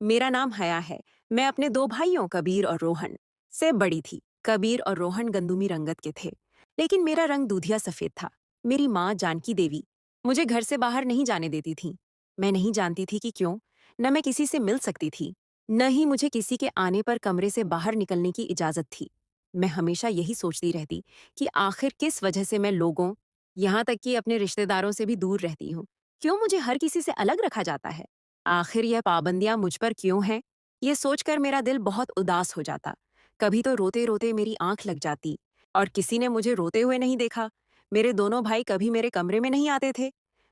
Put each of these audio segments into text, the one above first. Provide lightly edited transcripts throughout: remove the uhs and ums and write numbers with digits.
मेरा नाम हया है। मैं अपने दो भाइयों कबीर और रोहन से बड़ी थी। कबीर और रोहन गंदुमी रंगत के थे, लेकिन मेरा रंग दूधिया सफेद था। मेरी माँ जानकी देवी मुझे घर से बाहर नहीं जाने देती थी। मैं नहीं जानती थी कि क्यों। न मैं किसी से मिल सकती थी, न ही मुझे किसी के आने पर कमरे से बाहर निकलने की इजाजत थी। मैं हमेशा यही सोचती रहती कि आखिर किस वजह से मैं लोगों, यहाँ तक कि अपने रिश्तेदारों से भी दूर रहती हूँ। क्यों मुझे हर किसी से अलग रखा जाता है? आखिर यह पाबंदियां मुझ पर क्यों हैं? ये सोचकर मेरा दिल बहुत उदास हो जाता। कभी तो रोते रोते मेरी आंख लग जाती, और किसी ने मुझे रोते हुए नहीं देखा। मेरे दोनों भाई कभी मेरे कमरे में नहीं आते थे।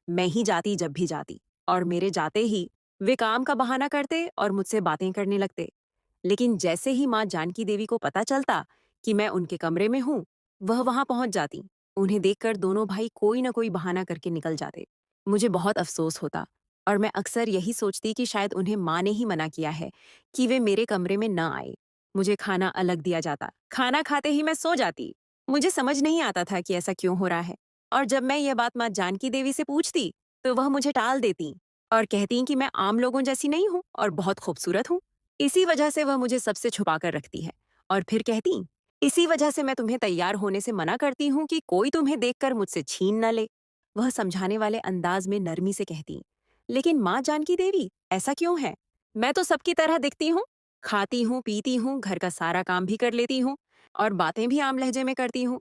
मैं ही जाती जब भी जाती, और मेरे जाते ही वे काम का बहाना करते और मुझसे बातें करने लगते। लेकिन जैसे ही माँ जानकी देवी को पता चलता कि मैं उनके कमरे में हूँ, वह वहां पहुंच जाती। उन्हें देखकर दोनों भाई कोई न कोई बहाना करके निकल जाते। मुझे बहुत अफसोस होता, और मैं अक्सर यही सोचती कि शायद उन्हें माँ ने ही मना किया है कि वे मेरे कमरे में न आए। मुझे खाना अलग दिया जाता, खाना खाते ही मैं सो जाती। मुझे समझ नहीं आता था कि ऐसा क्यों हो रहा है। और जब मैं यह बात माँ जानकी देवी से पूछती, तो वह मुझे टाल देती और कहती कि मैं आम लोगों जैसी नहीं हूँ और बहुत खूबसूरत हूँ। इसी वजह से वह मुझे सबसे छुपा कर रखती है। और फिर कहती, इसी वजह से मैं तुम्हें तैयार होने से मना करती हूँ कि कोई तुम्हें देखकर मुझसे छीन न ले। वह समझाने वाले अंदाज में नरमी से कहती, लेकिन माँ जानकी देवी, ऐसा क्यों है? मैं तो सबकी तरह दिखती हूँ, खाती हूँ, पीती हूँ, घर का सारा काम भी कर लेती हूँ और बातें भी आम लहजे में करती हूँ।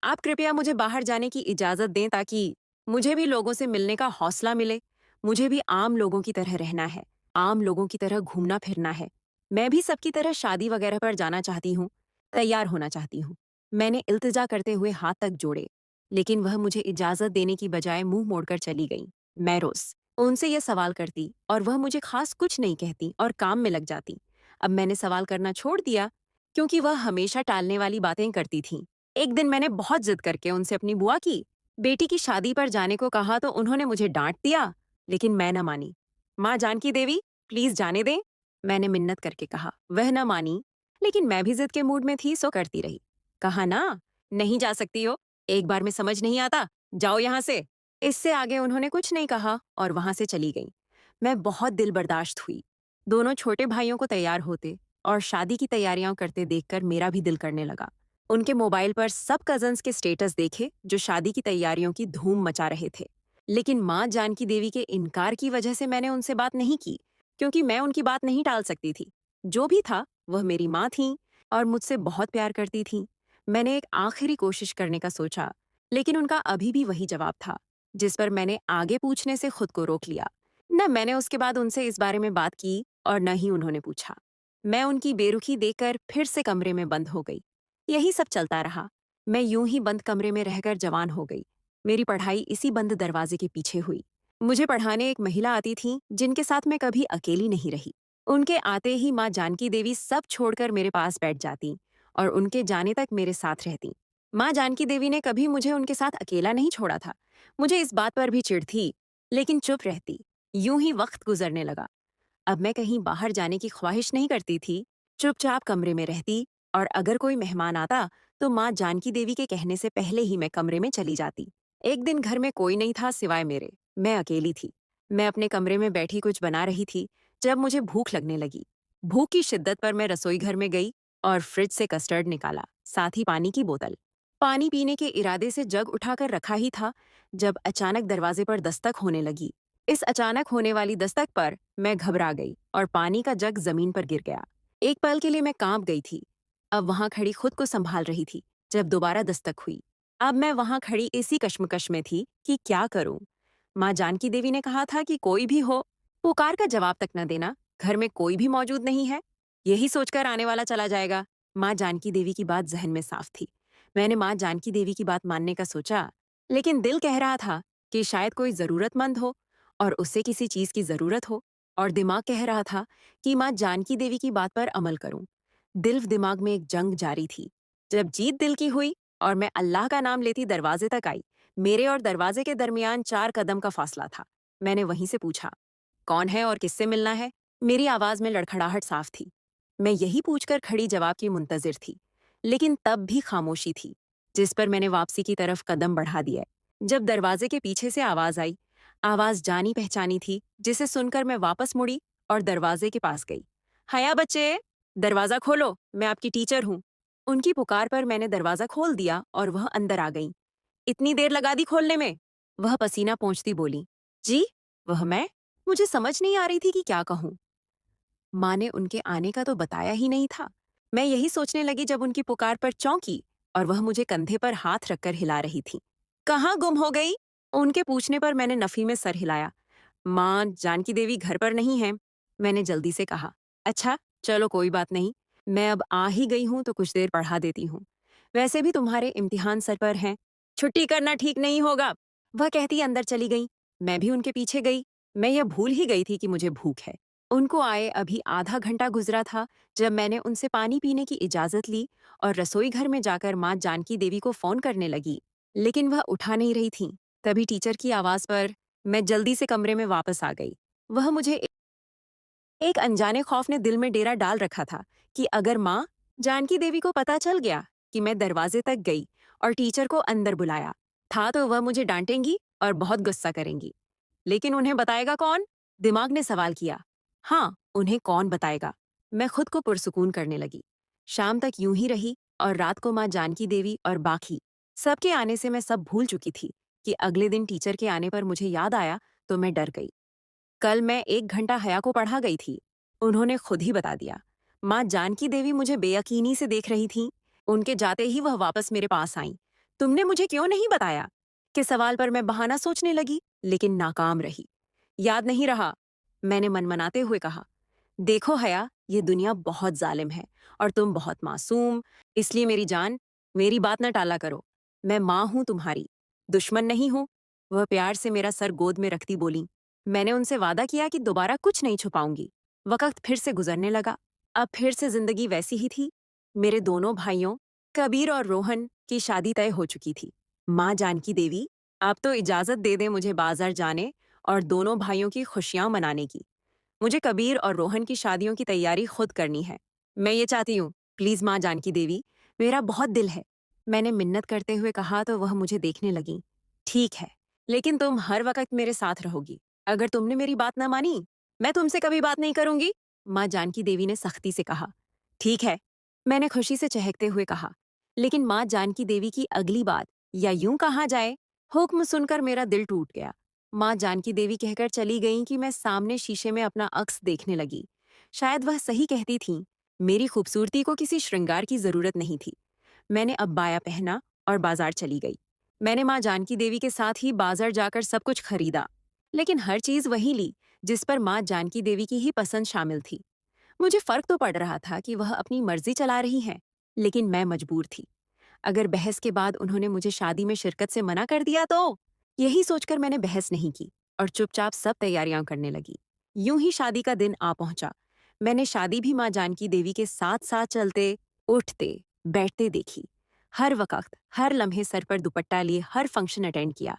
आप कृपया मुझे बाहर जाने की इजाजत दें ताकि मुझे भी लोगों से मिलने का हौसला मिले। मुझे भी आम लोगों की तरह रहना है, आम लोगों की तरह घूमना फिरना है। मैं भी सबकी तरह शादी वगैरह पर जाना चाहती हूँ, तैयार होना चाहती हूँ। मैंने इल्तिजा करते हुए हाथ तक जोड़े, लेकिन वह मुझे इजाजत देने की बजाय मुंह मोड़कर चली गई। मैं रोज उनसे यह सवाल करती और वह मुझे खास कुछ नहीं कहती और काम में लग जाती। अब मैंने सवाल करना छोड़ दिया, क्योंकि वह हमेशा टालने वाली बातें करती थी। एक दिन मैंने बहुत जिद करके उनसे अपनी बुआ की बेटी की शादी पर जाने को कहा तो उन्होंने मुझे डांट दिया, लेकिन मैं न मानी। माँ जानकी देवी, प्लीज जाने दें, मैंने मिन्नत करके कहा। वह न मानी, लेकिन मैं भी जिद के मूड में थी, सो करती रही। कहा ना, नहीं जा सकती हो, एक बार में समझ नहीं आता, जाओ यहाँ से। इससे आगे उन्होंने कुछ नहीं कहा और वहां से चली गई। मैं बहुत दिल बर्दाश्त हुई। दोनों छोटे भाइयों को तैयार होते और शादी की तैयारियां करते देखकर मेरा भी दिल करने लगा। उनके मोबाइल पर सब कजन्स के स्टेटस देखे जो शादी की तैयारियों की धूम मचा रहे थे। लेकिन माँ जानकी देवी के इनकार की वजह से मैंने उनसे बात नहीं की, क्योंकि मैं उनकी बात नहीं टाल सकती थी। जो भी था, वह मेरी माँ थी और मुझसे बहुत प्यार करती थी। मैंने एक आखिरी कोशिश करने का सोचा, लेकिन उनका अभी भी वही जवाब था, जिस पर मैंने आगे पूछने से खुद को रोक लिया। न मैंने उसके बाद उनसे इस बारे में बात की और न ही उन्होंने पूछा। मैं उनकी बेरुखी देखकर फिर से कमरे में बंद हो गई। यही सब चलता रहा। मैं यूं ही बंद कमरे में रहकर जवान हो गई। मेरी पढ़ाई इसी बंद दरवाजे के पीछे हुई। मुझे पढ़ाने एक महिला आती थी जिनके साथ मैं कभी अकेली नहीं रही। उनके आते ही माँ जानकी देवी सब छोड़कर मेरे पास बैठ जाती और उनके जाने तक मेरे साथ रहती। माँ जानकी देवी ने कभी मुझे उनके साथ अकेला नहीं छोड़ा था। मुझे इस बात पर भी चिढ़ थी, लेकिन चुप रहती। यूं ही वक्त गुजरने लगा। अब मैं कहीं बाहर जाने की ख्वाहिश नहीं करती थी। चुपचाप कमरे में रहती, और अगर कोई मेहमान आता तो माँ जानकी देवी के कहने से पहले ही मैं कमरे में चली जाती। एक दिन घर में कोई नहीं था सिवाय मेरे। मैं अकेली थी। मैं अपने कमरे में बैठी कुछ बना रही थी जब मुझे भूख लगने लगी। भूख की शिद्दत पर मैं रसोई घर में गई और फ्रिज से कस्टर्ड निकाला, साथ ही पानी की बोतल। पानी पीने के इरादे से जग उठाकर रखा ही था, जब अचानक दरवाजे पर दस्तक होने लगी। इस अचानक होने वाली दस्तक पर मैं घबरा गई और पानी का जग जमीन पर गिर गया। एक पल के लिए मैं कांप गई थी। अब वहां खड़ी खुद को संभाल रही थी जब दोबारा दस्तक हुई। अब मैं वहां खड़ी इसी कश्मकश में थी कि क्या करूं। माँ जानकी देवी ने कहा था कि कोई भी हो, पुकार का जवाब तक न देना, घर में कोई भी मौजूद नहीं है, यही सोचकर आने वाला चला जाएगा। माँ जानकी देवी की बात जहन में साफ थी। मैंने माँ जानकी देवी की बात मानने का सोचा, लेकिन दिल कह रहा था कि शायद कोई जरूरतमंद हो और उसे किसी चीज की जरूरत हो, और दिमाग कह रहा था कि माँ जानकी देवी की बात पर अमल करूं। दिल दिमाग में एक जंग जारी थी। जब जीत दिल की हुई और मैं अल्लाह का नाम लेती दरवाजे तक आई, मेरे और दरवाजे के दरमियान 4 कदम का फासला था। मैंने वहीं से पूछा, कौन है और किससे मिलना है? मेरी आवाज में लड़खड़ाहट साफ थी। मैं यही पूछकर खड़ी जवाब की मुंतजिर थी, लेकिन तब भी खामोशी थी, जिस पर मैंने वापसी की तरफ कदम बढ़ा दिया। जब दरवाजे के पीछे से आवाज आई, आवाज जानी पहचानी थी, जिसे सुनकर मैं वापस मुड़ी और दरवाजे के पास गई। हया बच्चे, दरवाजा खोलो, मैं आपकी टीचर हूँ। उनकी पुकार पर मैंने दरवाजा खोल दिया और वह अंदर आ गई। इतनी देर लगा दी खोलने में? वह पसीना पोंछती बोली। जी? वह मैं? मुझे समझ नहीं आ रही थी कि क्या कहूँ। माँ ने उनके आने का तो बताया ही नहीं था। मैं यही सोचने लगी जब उनकी पुकार पर चौंकी और वह मुझे कंधे पर हाथ रखकर हिला रही थी। कहाँ गुम हो गई? उनके पूछने पर मैंने नफी में सर हिलाया। माँ, जानकी देवी घर पर नहीं है, मैंने जल्दी से कहा। अच्छा, चलो कोई बात नहीं। मैं अब आ ही गई हूँ तो कुछ देर पढ़ा देती हूँ। वैसे भी तुम्हारे इम्तिहान सर पर हैं। छुट्टी करना ठीक नहीं होगा, वह कहती अंदर चली गई। मैं भी उनके पीछे गई। मैं यह भूल ही गई थी कि मुझे भूख है। उनको आए अभी आधा घंटा गुजरा था जब मैंने उनसे पानी पीने की इजाजत ली और रसोई घर में जाकर माँ जानकी देवी को फोन करने लगी, लेकिन वह उठा नहीं रही थी। तभी टीचर की आवाज पर मैं जल्दी से कमरे में वापस आ गई। वह मुझे एक अनजाने खौफ ने दिल में डेरा डाल रखा था कि अगर माँ जानकी देवी को पता चल गया कि मैं दरवाजे तक गई और टीचर को अंदर बुलाया था तो वह मुझे डांटेंगी और बहुत गुस्सा करेंगी। लेकिन उन्हें बताएगा कौन? दिमाग ने सवाल किया। हाँ, उन्हें कौन बताएगा? मैं खुद को पुरसुकून करने लगी। शाम तक यूं ही रही और रात को माँ जानकी देवी और बाकी सबके आने से मैं सब भूल चुकी थी कि अगले दिन टीचर के आने पर मुझे याद आया तो मैं डर गई। कल मैं 1 घंटा हया को पढ़ा गई थी। उन्होंने खुद ही बता दिया। माँ जानकी देवी मुझे बेयकीनी से देख रही थी। उनके जाते ही वह वापस मेरे पास आईं। तुमने मुझे क्यों नहीं बताया? के सवाल पर मैं बहाना सोचने लगी, लेकिन नाकाम रही। याद नहीं रहा, मैंने मनमनाते हुए कहा। देखो हया, ये दुनिया बहुत जालिम है और तुम बहुत मासूम, इसलिए मेरी जान, मेरी बात न टाला करो। मैं माँ हूं तुम्हारी, दुश्मन नहीं हूं। वह प्यार से मेरा सर गोद में रखती बोली। मैंने उनसे वादा किया कि दोबारा कुछ नहीं छुपाऊंगी। वक्त फिर से गुजरने लगा। अब फिर से जिंदगी वैसी ही थी। मेरे दोनों भाइयों, कबीर और रोहन की शादी तय हो चुकी थी। माँ जानकी देवी, आप तो इजाजत दे दें मुझे बाजार जाने और दोनों भाइयों की खुशियां मनाने की। मुझे कबीर और रोहन की शादियों की तैयारी खुद करनी है। मैं ये चाहती हूँ, प्लीज माँ जानकी देवी, मेरा बहुत दिल है। मैंने मिन्नत करते हुए कहा तो वह मुझे देखने लगी। ठीक है, लेकिन तुम हर वक्त मेरे साथ रहोगी। अगर तुमने मेरी बात न मानी, मैं तुमसे कभी बात नहीं करूंगी, माँ जानकी देवी ने सख्ती से कहा। ठीक है, मैंने खुशी से चहकते हुए कहा। लेकिन माँ जानकी देवी की अगली बात, या यूं कहा जाए, हुक्म सुनकर मेरा दिल टूट गया। माँ जानकी देवी कहकर चली गईं कि मैं सामने शीशे में अपना अक्स देखने लगी। शायद वह सही कहती थीं। मेरी खूबसूरती को किसी श्रृंगार की जरूरत नहीं थी। मैंने अब्बाया पहना और बाजार चली गई। मैंने माँ जानकी देवी के साथ ही बाजार जाकर सब कुछ खरीदा, लेकिन हर चीज वही ली जिस पर माँ जानकी देवी की ही पसंद शामिल थी। मुझे फर्क तो पड़ रहा था कि वह अपनी मर्जी चला रही हैं, लेकिन मैं मजबूर थी। अगर बहस के बाद उन्होंने मुझे शादी में शिरकत से मना कर दिया तो? यही सोचकर मैंने बहस नहीं की और चुपचाप सब तैयारियां करने लगी। यूं ही शादी का दिन आ पहुंचा। मैंने शादी भी माँ जानकी देवी के साथ साथ चलते, उठते, बैठते देखी। हर वक्त, हर लम्हे सर पर दुपट्टा लिए हर फंक्शन अटेंड किया।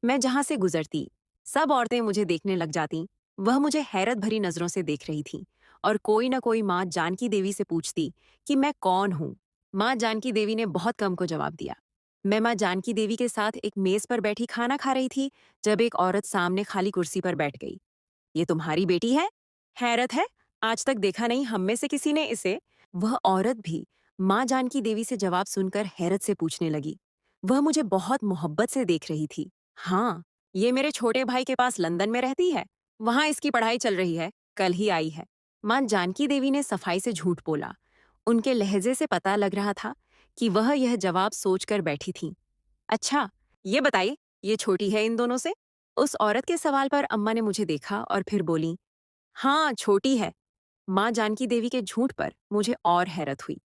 मैं जहां से गुजरती, सब औरतें मुझे देखने लग जाती। वह मुझे हैरत भरी नजरों से देख रही थी और कोई न कोई माँ जानकी देवी से पूछती कि मैं कौन हूँ। माँ जानकी देवी ने बहुत कम को जवाब दिया। मैं माँ जानकी देवी के साथ एक मेज पर बैठी खाना खा रही थी जब एक औरत सामने खाली कुर्सी पर बैठ गई। ये तुम्हारी बेटी है? हैरत है, आज तक देखा नहीं हम में से किसी ने इसे। वह औरत भी माँ जानकी देवी से जवाब सुनकर हैरत से पूछने लगी। वह मुझे बहुत मोहब्बत से देख रही थी। हाँ, ये मेरे छोटे भाई के पास लंदन में रहती है। वहां इसकी पढ़ाई चल रही है, कल ही आई है। माँ जानकी देवी ने सफाई से झूठ बोला। उनके लहजे से पता लग रहा था कि वह यह जवाब सोचकर बैठी थीं। अच्छा, ये बताइए, ये छोटी है इन दोनों से? उस औरत के सवाल पर अम्मा ने मुझे देखा और फिर बोली, हाँ, छोटी है। माँ जानकी देवी के झूठ पर मुझे और हैरत हुई।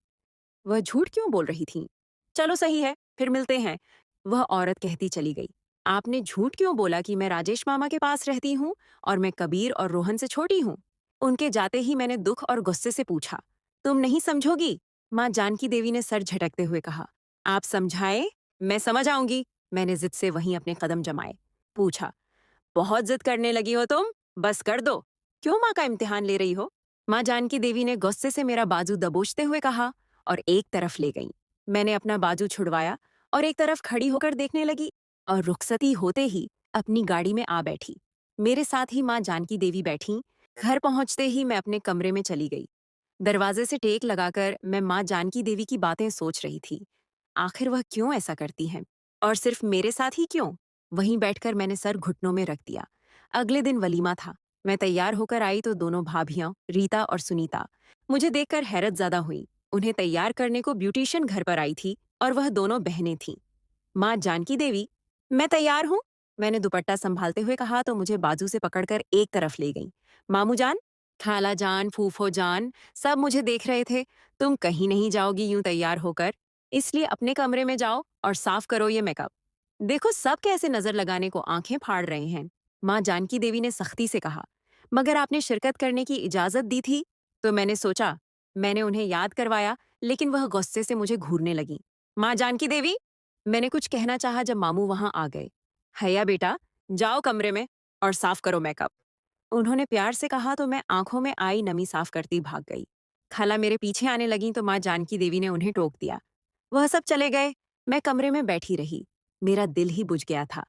वह झूठ क्यों बोल रही थी? चलो सही है, फिर मिलते हैं, वह औरत कहती चली गई। आपने झूठ क्यों बोला कि मैं राजेश मामा के पास रहती हूँ और मैं कबीर और रोहन से छोटी हूँ? उनके जाते ही मैंने दुख और गुस्से से पूछा। तुम नहीं समझोगी? माँ जानकी देवी ने सर झटकते हुए कहा। आप समझाए, मैं समझ आऊंगी। मैंने जिद से वहीं अपने कदम जमाए। पूछा, बहुत जिद करने लगी हो तुम? बस कर दो। क्यों माँ का इम्तिहान ले रही हो? माँ जानकी देवी ने गुस्से से मेरा बाजू दबोचते हुए कहा और एक तरफ ले गई। मैंने अपना बाजू छुड़वाया और एक तरफ खड़ी होकर देखने लगी और रुखसती होते ही अपनी गाड़ी में आ बैठी। मेरे साथ ही माँ जानकी देवी बैठी घर पहुंचते ही मैं अपने कमरे में चली गई। दरवाजे से टेक लगाकर मैं माँ जानकी देवी की बातें सोच रही थी। आखिर वह क्यों ऐसा करती हैं? और सिर्फ मेरे साथ ही क्यों? वहीं बैठकर मैंने सर घुटनों में रख दिया। अगले दिन वलीमा था। मैं तैयार होकर आई तो दोनों भाभियां, रीता और सुनीता, मुझे देखकर हैरत ज्यादा हुई। उन्हें तैयार करने को ब्यूटिशियन घर पर आई थी और वह दोनों बहनें थीं। माँ जानकी देवी, मैं तैयार हूँ। मैंने दुपट्टा संभालते हुए कहा तो मुझे बाजू से पकड़कर एक तरफ ले गई। मामू जान, खाला जान, फूफो जान, सब मुझे देख रहे थे। तुम कहीं नहीं जाओगी यूं तैयार होकर, इसलिए अपने कमरे में जाओ और साफ करो ये मेकअप। देखो सब कैसे नजर लगाने को आंखें फाड़ रहे हैं। माँ जानकी देवी ने सख्ती से कहा। मगर आपने शिरकत करने की इजाजत दी थी, तो मैंने सोचा। मैंने उन्हें याद करवाया, लेकिन वह गुस्से से मुझे घूरने लगी। माँ जानकी देवी, मैंने कुछ कहना चाहा जब मामू वहां आ गए। हया बेटा, जाओ कमरे में और साफ करो मेकअप। उन्होंने प्यार से कहा तो मैं आंखों में आई नमी साफ करती भाग गई। खाला मेरे पीछे आने लगी तो माँ जानकी देवी ने उन्हें टोक दिया। वह सब चले गए। मैं कमरे में बैठी रही। मेरा दिल ही बुझ गया था।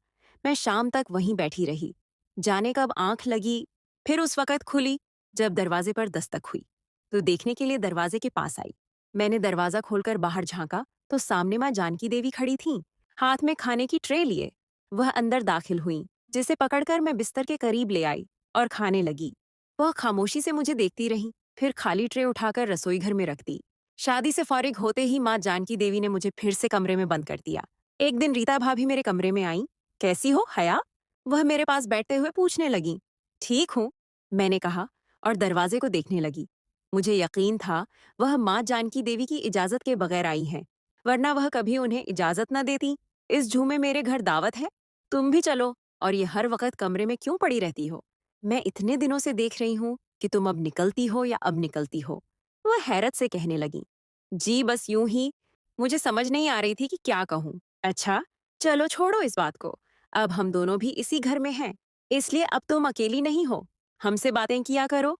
मैं शाम तक वहीं बैठी रही। जाने कब आंख लगी, फिर उस वक़्त खुली जब दरवाजे पर दस्तक हुई, तो देखने के लिए दरवाजे के पास आई। मैंने दरवाजा खोलकर बाहर झांका तो सामने माँ जानकी देवी खड़ी थीं, हाथ में खाने की ट्रे लिए। वह अंदर दाखिल हुईं, जिसे पकड़कर मैं बिस्तर के करीब ले आई और खाने लगी। वह खामोशी से मुझे देखती रही, फिर खाली ट्रे उठाकर रसोई घर में रख दी। शादी से फारिग होते ही माँ जानकी देवी ने मुझे फिर से कमरे में बंद कर दिया। एक दिन रीता भाभी मेरे कमरे में आई। कैसी हो हया? वह मेरे पास बैठते हुए पूछने लगी। ठीक हूँ, मैंने कहा और दरवाजे को देखने लगी। मुझे यकीन था वह माँ जानकी देवी की इजाजत के बगैर आई हैं, वरना वह कभी उन्हें इजाजत न देती। इस झूमे मेरे घर दावत है, तुम भी चलो। और ये हर वक्त कमरे में क्यों पड़ी रहती हो? मैं इतने दिनों से देख रही हूँ कि तुम अब निकलती हो या अब निकलती हो। वह हैरत से कहने लगी। जी बस यूं ही। मुझे समझ नहीं आ रही थी कि क्या कहूँ। अच्छा, चलो छोड़ो इस बात को। अब हम दोनों भी इसी घर में हैं, इसलिए अब तुम अकेली नहीं हो। हमसे बातें किया करो,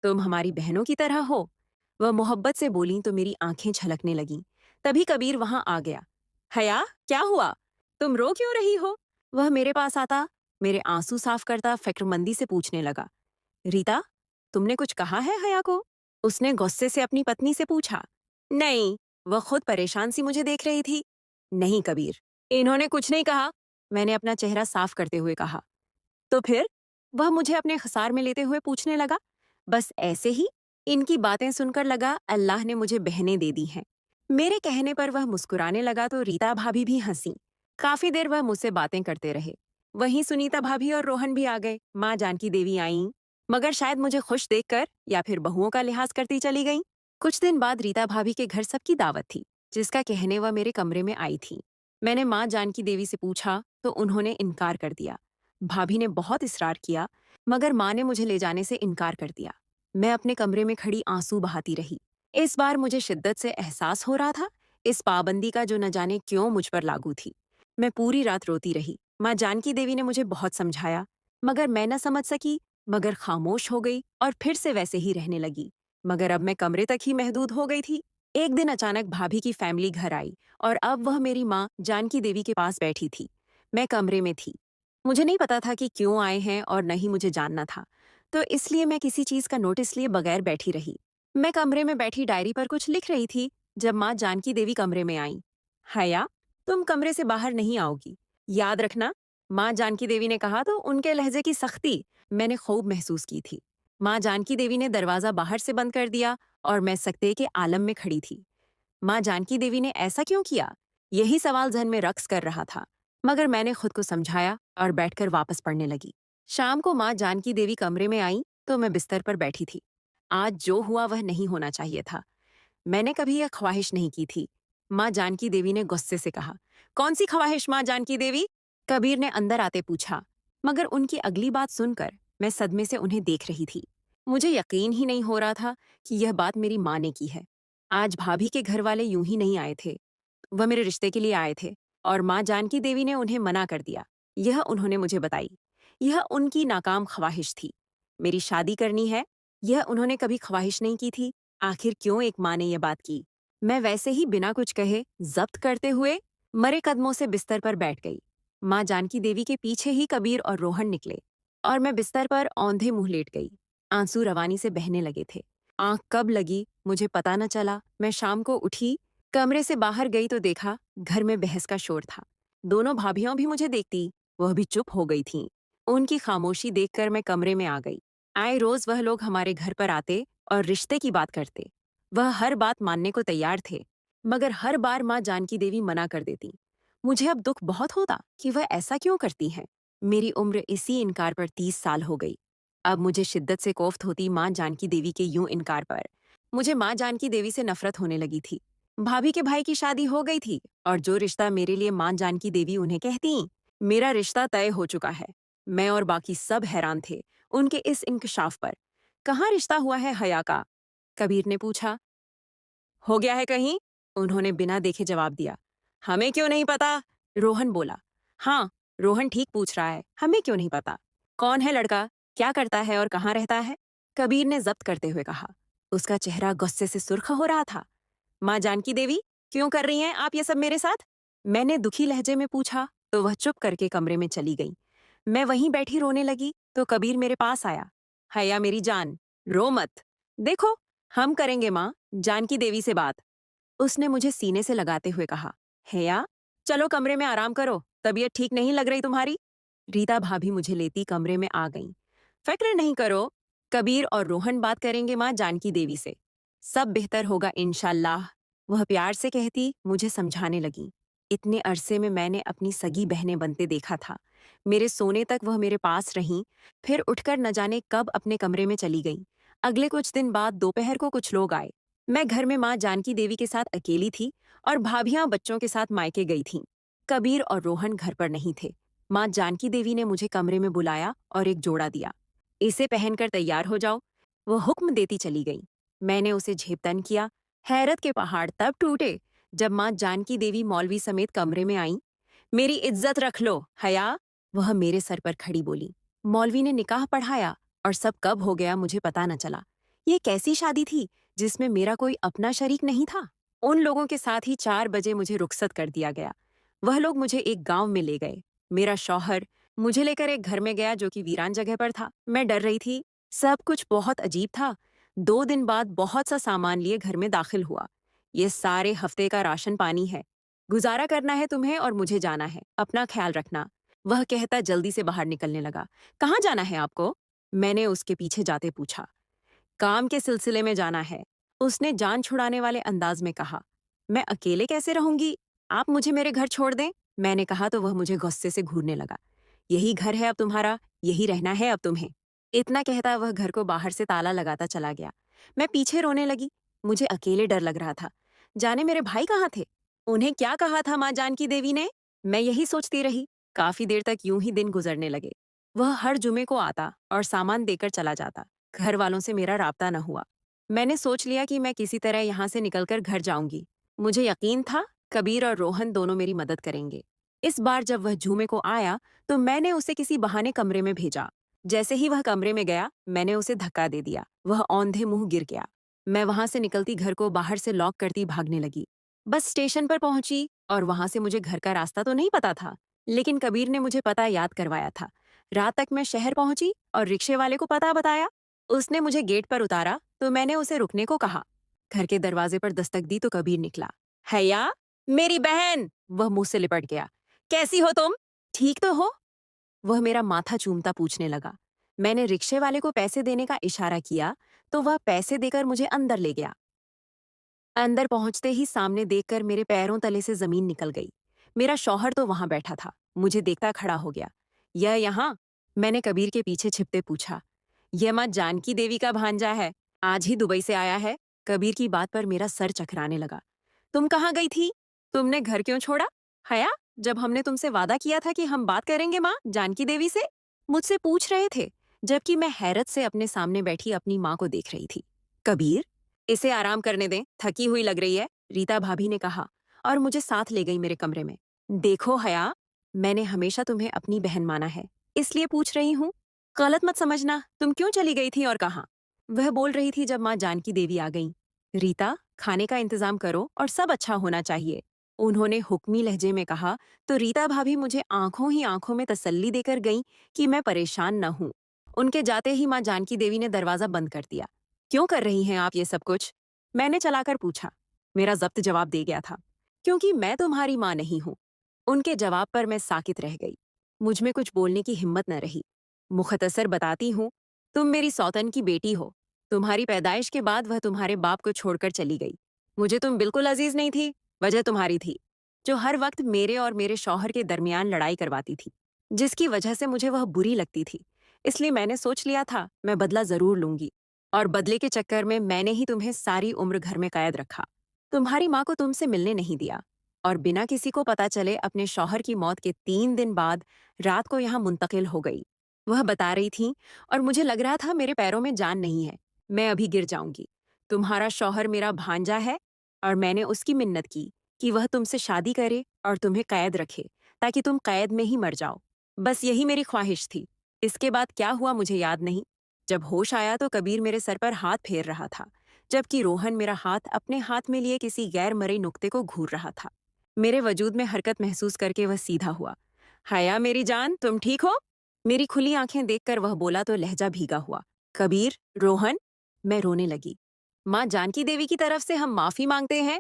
तुम हमारी बहनों की तरह हो। वह मोहब्बत से बोली तो मेरी आंखें छलकने लगीं। तभी कबीर वहां आ गया। हया, क्या हुआ? तुम रो क्यों रही हो? वह मेरे पास आता, मेरे आंसू साफ करता फिक्रमंदी से पूछने लगा। रीता, तुमने कुछ कहा है हया को? उसने गुस्से से अपनी पत्नी से पूछा। नहीं, वह खुद परेशान सी मुझे देख रही थी। नहीं कबीर, इन्होंने कुछ नहीं कहा, मैंने अपना चेहरा साफ करते हुए कहा। तो फिर? वह मुझे अपने खसार में लेते हुए पूछने लगा। बस ऐसे ही। इनकी बातें सुनकर लगा अल्लाह ने मुझे बहनें दे दी हैं। मेरे कहने पर वह मुस्कुराने लगा तो रीता भाभी भी हंसी। काफी देर वह मुझसे बातें करते रहे। वहीं सुनीता भाभी और रोहन भी आ गए। माँ जानकी देवी आईं, मगर शायद मुझे खुश देखकर या फिर बहुओं का लिहाज करती चली गईं। कुछ दिन बाद रीता भाभी के घर सबकी दावत थी, जिसका कहने वह मेरे कमरे में आई थी। मैंने माँ जानकी देवी से पूछा तो उन्होंने इनकार कर दिया। भाभी ने बहुत इसरार किया, मगर माँ ने मुझे ले जाने से इनकार कर दिया। मैं अपने कमरे में खड़ी आंसू बहाती रही। इस बार मुझे शिद्दत से एहसास हो रहा था, इस पाबंदी का जो न जाने क्यों मुझ पर लागू थी। मैं पूरी रात रोती रही। माँ जानकी देवी ने मुझे बहुत समझाया, मगर मैं न समझ सकी, मगर खामोश हो गई और फिर से वैसे ही रहने लगी। मगर अब मैं कमरे तक ही महदूद हो गई थी। एक दिन अचानक भाभी की फैमिली घर आई और अब वह मेरी माँ जानकी देवी के पास बैठी थी। मैं कमरे में थी। मुझे नहीं पता था कि क्यों आए हैं और न ही मुझे जानना था, तो इसलिए मैं किसी चीज का नोटिस लिए बगैर बैठी रही। मैं कमरे में बैठी डायरी पर कुछ लिख रही थी जब माँ जानकी देवी कमरे में आई। हया, तुम कमरे से बाहर नहीं आओगी, याद रखना। माँ जानकी देवी ने कहा तो उनके लहजे की सख्ती मैंने खूब महसूस की थी। माँ जानकी देवी ने दरवाजा बाहर से बंद कर दिया और मैं सकते के आलम में खड़ी थी। माँ जानकी देवी ने ऐसा क्यों किया? यही सवाल जहन में रक्स कर रहा था, मगर मैंने खुद को समझाया और बैठकर वापस पढ़ने लगी। शाम को माँ जानकी देवी कमरे में आई तो मैं बिस्तर पर बैठी थी। आज जो हुआ वह नहीं होना चाहिए था। मैंने कभी यह ख्वाहिश नहीं की थी। माँ जानकी देवी ने गुस्से से कहा। कौन सी ख्वाहिश माँ जानकी देवी? कबीर ने अंदर आते पूछा, मगर उनकी अगली बात सुनकर मैं सदमे से उन्हें देख रही थी। मुझे यकीन ही नहीं हो रहा था कि यह बात मेरी माँ ने की है। आज भाभी के घर वाले यूं ही नहीं आए थे, वह मेरे रिश्ते के लिए आए थे और माँ जानकी देवी ने उन्हें मना कर दिया। यह उन्होंने मुझे बताई। यह उनकी नाकाम ख्वाहिश थी। मेरी शादी करनी है, यह उन्होंने कभी ख्वाहिश नहीं की थी। आखिर क्यों एक माँ ने यह बात की? मैं वैसे ही बिना कुछ कहे जब्त करते हुए मरे कदमों से बिस्तर पर बैठ गई। माँ जानकी देवी के पीछे ही कबीर और रोहन निकले और मैं बिस्तर पर औंधे मुंह लेट गई। आंसू रवानी से बहने लगे थे। आंख कब लगी मुझे पता न चला। मैं शाम को उठी, कमरे से बाहर गई तो देखा घर में बहस का शोर था। दोनों भाभियां भी मुझे देखती, वह भी चुप हो गई थीं। उनकी खामोशी देखकर मैं कमरे में आ गई। आए रोज वह लोग हमारे घर पर आते और रिश्ते की बात करते। वह हर बात मानने को तैयार थे, मगर हर बार माँ जानकी देवी मना कर देती। मुझे अब दुख बहुत होता कि वह ऐसा क्यों करती हैं। मेरी उम्र इसी इनकार पर 30 साल हो गई। अब मुझे शिद्दत से कोफ्त होती माँ जानकी देवी के यूं इनकार पर। मुझे माँ जानकी देवी से नफरत होने लगी थी। भाभी के भाई की शादी हो गई थी और जो रिश्ता मेरे लिए माँ जानकी देवी उन्हें कहती, मेरा रिश्ता तय हो चुका है। मैं और बाकी सब हैरान थे उनके इस इंकशाफ पर। कहाँ रिश्ता हुआ है हया का? कबीर ने पूछा। हो गया है कहीं? उन्होंने बिना देखे जवाब दिया। हमें क्यों नहीं पता? रोहन बोला। हाँ, रोहन ठीक पूछ रहा है, हमें क्यों नहीं पता? कौन है लड़का? क्या करता है और कहाँ रहता है? कबीर ने जब्त करते हुए कहा। उसका चेहरा गुस्से से सुर्ख हो रहा था। माँ जानकी देवी, क्यों कर रही हैं आप ये सब मेरे साथ? मैंने दुखी लहजे में पूछा तो वह चुप करके कमरे में चली गई। मैं वहीं बैठी रोने लगी तो कबीर मेरे पास आया। हया मेरी जान, रो मत। देखो, हम करेंगे माँ जानकी देवी से बात। उसने मुझे सीने से लगाते हुए कहा। हया, चलो कमरे में आराम करो, तबीयत ठीक नहीं लग रही तुम्हारी। रीता भाभी मुझे लेती कमरे में आ गईं। फिक्र नहीं करो, कबीर और रोहन बात करेंगे माँ जानकी देवी से। सब बेहतर होगा इंशाल्लाह। वह प्यार से कहती, मुझे समझाने लगी। इतने अरसे में मैंने अपनी सगी बहनें बनते देखा था। मेरे सोने तक वह मेरे पास रहीं, फिर उठकर न जाने कब अपने कमरे में चली गईं। अगले कुछ दिन बाद दोपहर को कुछ लोग आए। मैं घर में माँ जानकी देवी के साथ अकेली थी और भाभियां बच्चों के साथ मायके गई थीं। कबीर और रोहन घर पर नहीं थे। माँ जानकी देवी ने मुझे कमरे में बुलाया और एक जोड़ा दिया। इसे पहनकर तैयार हो जाओ। वो हुक्म देती चली गई। मैंने उसे झेपतन किया। हैरत के पहाड़ तब टूटे जब माँ जानकी देवी मौलवी समेत कमरे में आई। मेरी इज्जत रख लो हया, वह मेरे सर पर खड़ी बोली। मौलवी ने निकाह पढ़ाया और सब कब हो गया मुझे पता न चला। ये कैसी शादी थी जिसमें मेरा कोई अपना शरीक नहीं था? उन लोगों के साथ ही 4 बजे मुझे रुखसत कर दिया गया। वह लोग मुझे एक गांव में ले गए। मेरा शौहर मुझे लेकर एक घर में गया जो कि वीरान जगह पर था। मैं डर रही थी। सब कुछ बहुत अजीब था। 2 दिन बाद बहुत सा सामान लिए घर में दाखिल हुआ। ये सारे हफ्ते का राशन पानी है। गुजारा करना है तुम्हें और मुझे जाना है। अपना ख्याल रखना। वह कहता जल्दी से बाहर निकलने लगा। कहाँ जाना है आपको? मैंने उसके पीछे जाते पूछा। काम के सिलसिले में जाना है, उसने जान छुड़ाने वाले अंदाज में कहा। मैं अकेले कैसे रहूंगी? आप मुझे मेरे घर छोड़ दें। मैंने कहा तो वह मुझे गुस्से से घूरने लगा। यही घर है अब तुम्हारा, यही रहना है अब तुम्हें। इतना कहता वह घर को बाहर से ताला लगाता चला गया। मैं पीछे रोने लगी। मुझे अकेले डर लग रहा था। जाने मेरे भाई कहाँ थे? उन्हें क्या कहा था माँ जानकी देवी ने? मैं यही सोचती रही। काफी देर तक यूं ही दिन गुजरने लगे। वह हर जुमे को आता और सामान देकर चला जाता। घर वालों से मेरा राब्ता न हुआ। मैंने सोच लिया कि मैं किसी तरह यहाँ से निकलकर घर जाऊंगी। मुझे यकीन था कबीर और रोहन दोनों मेरी मदद करेंगे। इस बार जब वह झूमे को आया तो मैंने उसे किसी बहाने कमरे में भेजा। जैसे ही वह कमरे में गया मैंने उसे धक्का दे दिया। वह औंधे मुंह गिर गया। मैं वहां से निकलती घर को बाहर से लॉक करती भागने लगी। बस स्टेशन पर पहुंची और वहां से मुझे घर का रास्ता तो नहीं पता था, लेकिन कबीर ने मुझे पता याद करवाया था। रात तक मैं शहर पहुंची और रिक्शे वाले को पता बताया। उसने मुझे गेट पर उतारा तो मैंने उसे रुकने को कहा। घर के दरवाजे पर दस्तक दी तो कबीर निकला। हैया, मेरी बहन! वह मुंह से लिपट गया। कैसी हो तुम? ठीक तो हो? वह मेरा माथा चूमता पूछने लगा। मैंने रिक्शे वाले को पैसे देने का इशारा किया तो वह पैसे देकर मुझे अंदर ले गया। अंदर पहुंचते ही सामने देखकर मेरे पैरों तले से जमीन निकल गई। मेरा शौहर तो वहां बैठा था। मुझे देखता खड़ा हो गया। यह यहाँ? मैंने कबीर के पीछे छिपते पूछा। यह माँ जानकी देवी का भांजा है, आज ही दुबई से आया है। कबीर की बात पर मेरा सर चकराने लगा। तुम कहाँ गई थी? तुमने घर क्यों छोड़ा? हया, जब हमने तुमसे वादा किया था कि हम बात करेंगे माँ जानकी देवी से। मुझसे पूछ रहे थे, जबकि मैं हैरत से अपने सामने बैठी अपनी माँ को देख रही थी। कबीर, इसे आराम करने दें, थकी हुई लग रही है, रीता भाभी ने कहा और मुझे साथ ले गई मेरे कमरे में। देखो हया, मैंने हमेशा तुम्हें अपनी बहन माना है, इसलिए पूछ रही हूँ। गलत मत समझना, तुम क्यों चली गई थी और कहाँ? वह बोल रही थी जब माँ जानकी देवी आ गईं। रीता, खाने का इंतजाम करो और सब अच्छा होना चाहिए। उन्होंने हुक्मी लहजे में कहा तो रीता भाभी मुझे आंखों ही आंखों में तसल्ली देकर गईं कि मैं परेशान न हूँ। उनके जाते ही माँ जानकी देवी ने दरवाजा बंद कर दिया। क्यों कर रही हैं आप ये सब कुछ? मैंने चलाकर पूछा। मेरा जब्त जवाब दे गया था, क्योंकि मैं तुम्हारी माँ नहीं हूं। उनके जवाब पर मैं साकित रह गई। मुझ में कुछ बोलने की हिम्मत न रही। मुख्तसर बताती हूँ, तुम मेरी सौतन की बेटी हो। तुम्हारी पैदाइश के बाद वह तुम्हारे बाप को छोड़कर चली गई। मुझे तुम बिल्कुल अजीज नहीं थी। वजह तुम्हारी थी, जो हर वक्त मेरे और मेरे शौहर के दरमियान लड़ाई करवाती थी, जिसकी वजह से मुझे वह बुरी लगती थी। इसलिए मैंने सोच लिया था मैं बदला जरूर लूंगी, और बदले के चक्कर में मैंने ही तुम्हें सारी उम्र घर में कैद रखा। तुम्हारी माँ को तुमसे मिलने नहीं दिया, और बिना किसी को पता चले अपने शौहर की मौत के 3 दिन बाद रात को यहाँ मुंतकिल हो गई। वह बता रही थी, और मुझे लग रहा था मेरे पैरों में जान नहीं है, मैं अभी गिर जाऊंगी। तुम्हारा शौहर मेरा भांजा है, और मैंने उसकी मिन्नत की कि वह तुमसे शादी करे और तुम्हें कैद रखे, ताकि तुम कैद में ही मर जाओ। बस यही मेरी ख्वाहिश थी। इसके बाद क्या हुआ मुझे याद नहीं। जब होश आया तो कबीर मेरे सर पर हाथ फेर रहा था, जबकि रोहन मेरा हाथ अपने हाथ में लिए किसी गैर मरई नुक्ते को घूर रहा था। मेरे वजूद में हरकत महसूस करके वह सीधा हुआ। हया मेरी जान, तुम ठीक हो? मेरी खुली आंखें देखकर वह बोला तो लहजा भीगा हुआ। कबीर, रोहन। मैं रोने लगी। माँ जानकी देवी की तरफ से हम माफी मांगते हैं।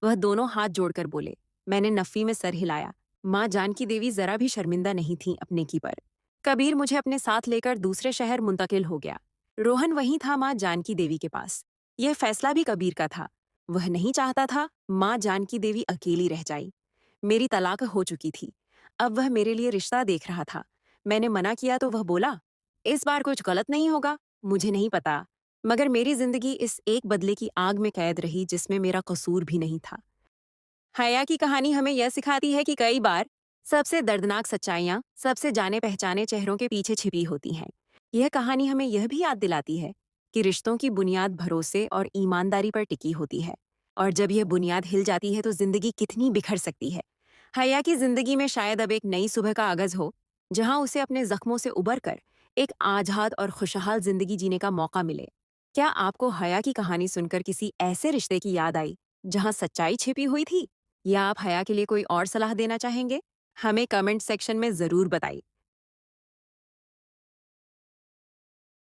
वह दोनों हाथ जोड़कर बोले। मैंने नफ़ी में सर हिलाया। माँ जानकी देवी जरा भी शर्मिंदा नहीं थी अपने की पर। कबीर मुझे अपने साथ लेकर दूसरे शहर मुंतकिल हो गया। रोहन वहीं था माँ जानकी देवी के पास। यह फैसला भी कबीर का था। वह नहीं चाहता था माँ जानकी देवी अकेली रह जाई। मेरी तलाक हो चुकी थी। अब वह मेरे लिए रिश्ता देख रहा था। मैंने मना किया तो वह बोला, इस बार कुछ गलत नहीं होगा। मुझे नहीं पता, मगर मेरी जिंदगी इस एक बदले की आग में कैद रही जिसमें मेरा कसूर भी नहीं था। हया की कहानी हमें यह सिखाती है कि कई बार सबसे दर्दनाक सच्चाइयां सबसे जाने पहचाने चेहरों के पीछे छिपी होती हैं। यह कहानी हमें यह भी याद दिलाती है कि रिश्तों की बुनियाद भरोसे और ईमानदारी पर टिकी होती है, और जब यह बुनियाद हिल जाती है तो जिंदगी कितनी बिखर सकती है। हया की जिंदगी में शायद अब एक नई सुबह का आगाज हो, जहां उसे अपने जख्मों से उबर कर एक आजाद और खुशहाल जिंदगी जीने का मौका मिले। क्या आपको हया की कहानी सुनकर किसी ऐसे रिश्ते की याद आई जहां सच्चाई छिपी हुई थी, या आप हया के लिए कोई और सलाह देना चाहेंगे? हमें कमेंट सेक्शन में जरूर बताइए।